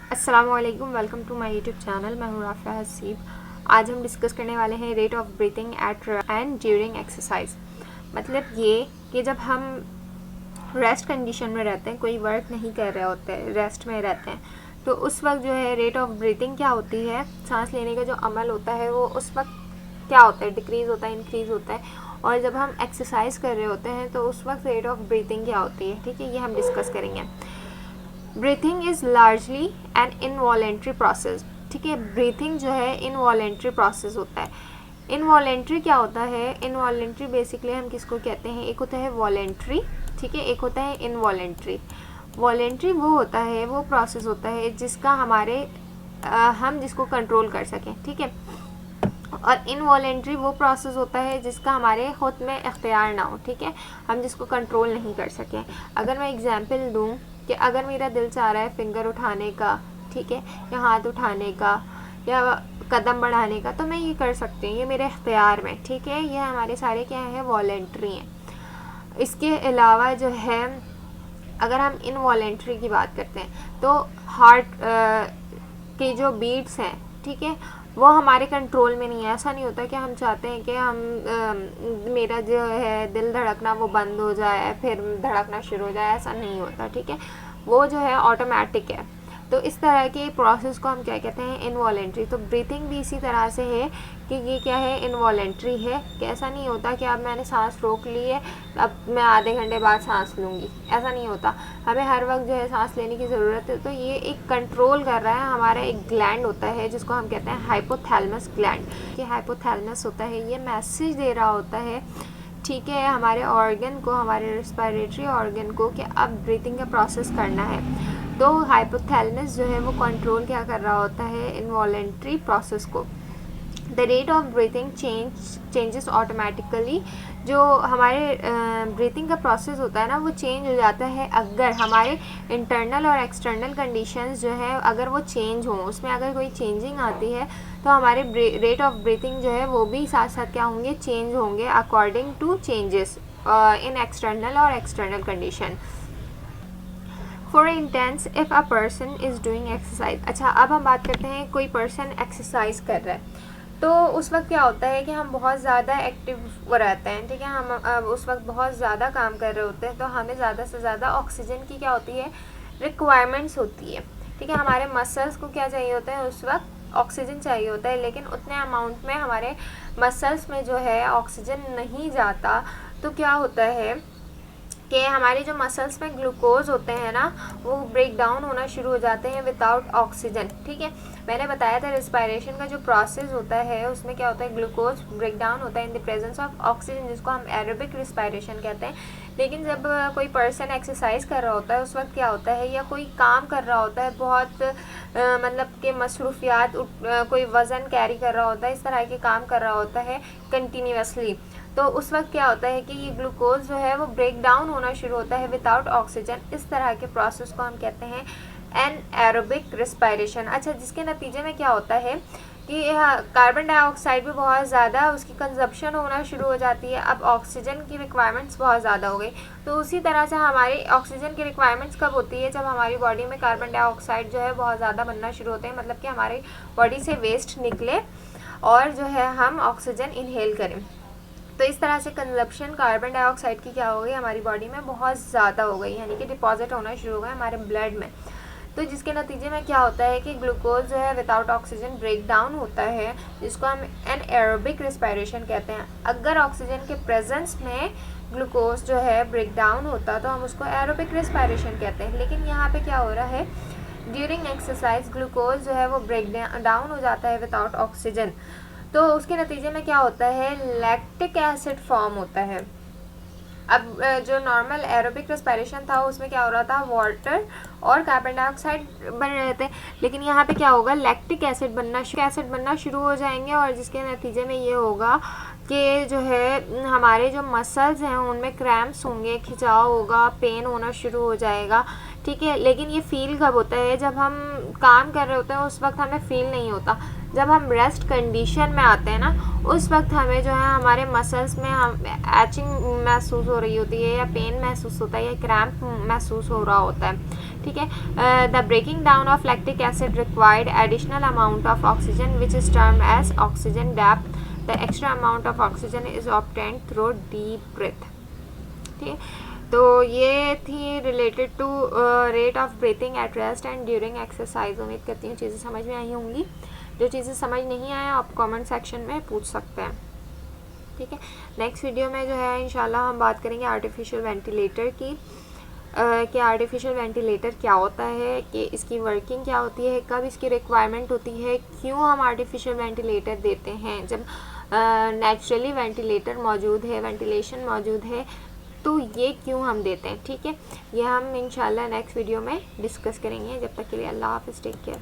अस्सलामुअलैकुम, welcome to my YouTube channel. मैं हूँ राफ़िया हसीब। आज हम डिस्कस करने वाले हैं rate of breathing at and during exercise. मतलब ये कि जब हम रेस्ट कंडीशन में रहते हैं, कोई वर्क नहीं कर रहे होते, रेस्ट में रहते हैं, तो उस वक्त जो है रेट ऑफ ब्रीथिंग क्या होती है, सांस लेने का जो अमल होता है वो उस वक्त क्या होता है, डिक्रीज़ होता है, इंक्रीज़ होता है। और जब हम एक्सरसाइज कर रहे होते हैं तो उस वक्त रेट ऑफ ब्रीथिंग क्या होती है, ठीक है, ये हम डिस्कस करेंगे। Breathing is largely an involuntary process. ठीक है, ब्रीथिंग जो है इनवॉलेंट्री प्रोसेस होता है। इनवॉलेंट्री क्या होता है? इनवॉलेंट्री बेसिकली हम किसको कहते हैं? एक होता है वॉलेंट्री, ठीक है, एक होता है इनवॉलेंट्री। वॉलेंट्री वो होता है, वो प्रोसेस होता है जिसका हम जिसको कंट्रोल कर सकें, ठीक है। और इनवॉलेंट्री वो प्रोसेस होता है जिसका हमारे खुद में इख्तियार ना हो, ठीक है, हम जिसको कंट्रोल नहीं कर सकें। अगर मैं एग्जांपल दूं कि अगर मेरा दिल चाह रहा है फिंगर उठाने का, ठीक है, या हाथ उठाने का या कदम बढ़ाने का, तो मैं ये कर सकती हूँ, ये मेरे इख्तियार में, ठीक है, ये हमारे सारे क्या हैं, वॉलेंट्री हैं। इसके अलावा जो है अगर हम इनवॉलेंट्री की बात करते हैं तो हार्ट के जो बीट्स हैं, ठीक है, वो हमारे कंट्रोल में नहीं है। ऐसा नहीं होता कि हम चाहते हैं कि मेरा जो है दिल धड़कना वो बंद हो जाए फिर धड़कना शुरू हो जाए, ऐसा नहीं होता, ठीक है, वो जो है ऑटोमेटिक है। तो इस तरह के प्रोसेस को हम क्या कहते हैं, इनवॉलेंट्री। तो ब्रीथिंग भी इसी तरह से है कि ये क्या है, इनवॉलेंट्री है, कि ऐसा नहीं होता कि अब मैंने सांस रोक ली है, अब मैं आधे घंटे बाद सांस लूँगी, ऐसा नहीं होता। हमें हर वक्त जो है सांस लेने की ज़रूरत है। तो ये एक कंट्रोल कर रहा है, हमारा एक ग्लैंड होता है जिसको हम कहते हैं हाइपोथैलेमस ग्लैंड। कि हाइपोथैलेमस होता है, ये मैसेज दे रहा होता है, ठीक है, हमारे ऑर्गन को, हमारे रेस्पिरेटरी ऑर्गन को, कि अब ब्रीथिंग का प्रोसेस करना है। तो हाइपोथैलेमस जो है वो कंट्रोल क्या कर रहा होता है, इनवॉलेंट्री प्रोसेस को। The rate of breathing changes automatically. जो हमारे ब्रीथिंग का प्रोसेस होता है ना, वो चेंज हो जाता है अगर हमारे इंटरनल और एक्सटर्नल कंडीशंस जो है अगर वो चेंज हों, उसमें अगर कोई चेंजिंग आती है तो हमारे रेट ऑफ ब्रीथिंग जो है वो भी साथ साथ क्या होंगे, चेंज होंगे according to changes in external और external condition. For instance if a person is doing exercise. अच्छा, अब हम बात करते हैं कोई पर्सन एक्सरसाइज कर रहा है, तो उस वक्त क्या होता है कि हम बहुत ज़्यादा एक्टिव रहते हैं, ठीक है, हम उस वक्त बहुत ज़्यादा काम कर रहे होते हैं, तो हमें ज़्यादा से ज़्यादा ऑक्सीजन की क्या होती है, रिक्वायरमेंट्स होती है, ठीक है। हमारे मसल्स को क्या चाहिए होता है, उस वक्त ऑक्सीजन चाहिए होता है, लेकिन उतने अमाउंट में हमारे मसल्स में जो है ऑक्सीजन नहीं जाता। तो क्या होता है कि हमारे जो मसल्स में ग्लूकोज होते हैं ना, वो ब्रेक डाउन होना शुरू हो जाते हैं विदाउट ऑक्सीजन, ठीक है। मैंने बताया था रेस्पिरेशन का जो प्रोसेस होता है उसमें क्या होता है, ग्लूकोज ब्रेक डाउन होता है in the presence of oxygen, जिसको हम एरोबिक रेस्पिरेशन कहते हैं। लेकिन जब कोई पर्सन एक्सरसाइज कर रहा होता है उस वक्त क्या होता है, या कोई काम कर रहा होता है, बहुत मतलब कि मसरूफियात, कोई वज़न कैरी कर रहा होता है, इस तरह के काम कर रहा होता है कंटिन्यूसली, तो उस वक्त क्या होता है कि ये ग्लूकोज जो है वो ब्रेक डाउन होना शुरू होता है विदाउट ऑक्सीजन। इस तरह के प्रोसेस को हम कहते हैं एन एरोबिक रेस्पिरेशन। अच्छा, जिसके नतीजे में क्या होता है कि कार्बन डाइऑक्साइड भी बहुत ज़्यादा उसकी कंजप्शन होना शुरू हो जाती है। अब ऑक्सीजन की रिक्वायरमेंट्स बहुत ज़्यादा हो गई, तो उसी तरह से हमारी ऑक्सीजन की रिक्वायरमेंट्स कब होती है, जब हमारी बॉडी में कार्बन डाइऑक्साइड जो है बहुत ज़्यादा बनना शुरू होते हैं, मतलब कि हमारी बॉडी से वेस्ट निकले और जो है हम ऑक्सीजन इनहेल करें। तो इस तरह से कंजप्शन कार्बन डाइऑक्साइड की क्या हो गई, हमारी बॉडी में बहुत ज़्यादा हो गई, यानी कि डिपॉजिट होना शुरू हो गया हमारे ब्लड में। तो जिसके नतीजे में क्या होता है कि ग्लूकोज जो है विदाउट ऑक्सीजन ब्रेक डाउन होता है, जिसको हम एन एरोबिक रेस्पिरेशन कहते हैं। अगर ऑक्सीजन के प्रेजेंस में ग्लूकोज जो है ब्रेक डाउन होता तो हम उसको एरोबिक रेस्पिरेशन कहते हैं। लेकिन यहाँ पे क्या हो रहा है, ड्यूरिंग एक्सरसाइज ग्लूकोज जो है वो ब्रेक डाउन हो जाता है विदाउट ऑक्सीजन, तो उसके नतीजे में क्या होता है, लैक्टिक एसिड फॉर्म होता है। अब जो नॉर्मल एरोबिक रेस्पिरेशन था उसमें क्या हो रहा था, वाटर और कार्बन डाइऑक्साइड बन रहे थे, लेकिन यहाँ पे क्या होगा, लैक्टिक एसिड बनना शुरू हो जाएंगे, और जिसके नतीजे में ये होगा कि जो है हमारे जो मसल्स हैं उनमें क्रैम्प्स होंगे, खिंचाव होगा, पेन होना शुरू हो जाएगा, ठीक है। लेकिन ये फील कब होता है, जब हम काम कर रहे होते हैं उस वक्त हमें फील नहीं होता, जब हम रेस्ट कंडीशन में आते हैं ना, उस वक्त हमें जो है हमारे मसल्स में हम एचिंग महसूस हो रही होती है, या पेन महसूस होता है, या क्रैम्प महसूस हो रहा होता है, ठीक है। The breaking down of lactic acid required additional amount of oxygen which is termed as oxygen depth. The extra amount of oxygen is obtained through deep breath, ठीक है। तो ये थी related to rate of breathing at rest and during exercise. उम्मीद करती हूँ चीज़ें समझ में आई होंगी। जो चीज़ें समझ नहीं आया आप कमेंट सेक्शन में पूछ सकते हैं, ठीक है। नेक्स्ट वीडियो में जो है इंशाल्लाह हम बात करेंगे आर्टिफिशियल वेंटिलेटर की, कि आर्टिफिशियल वेंटिलेटर क्या होता है, कि इसकी वर्किंग क्या होती है, कब इसकी रिक्वायरमेंट होती है, क्यों हम आर्टिफिशियल वेंटिलेटर देते हैं जब नेचुरली वेंटिलेटर मौजूद है, वेंटिलेशन मौजूद है, तो ये क्यों हम देते हैं, ठीक है। ये हम इंशाल्लाह नेक्स्ट वीडियो में डिस्कस करेंगे। जब तक के लिए अल्लाह हाफ़िज़, टेक केयर।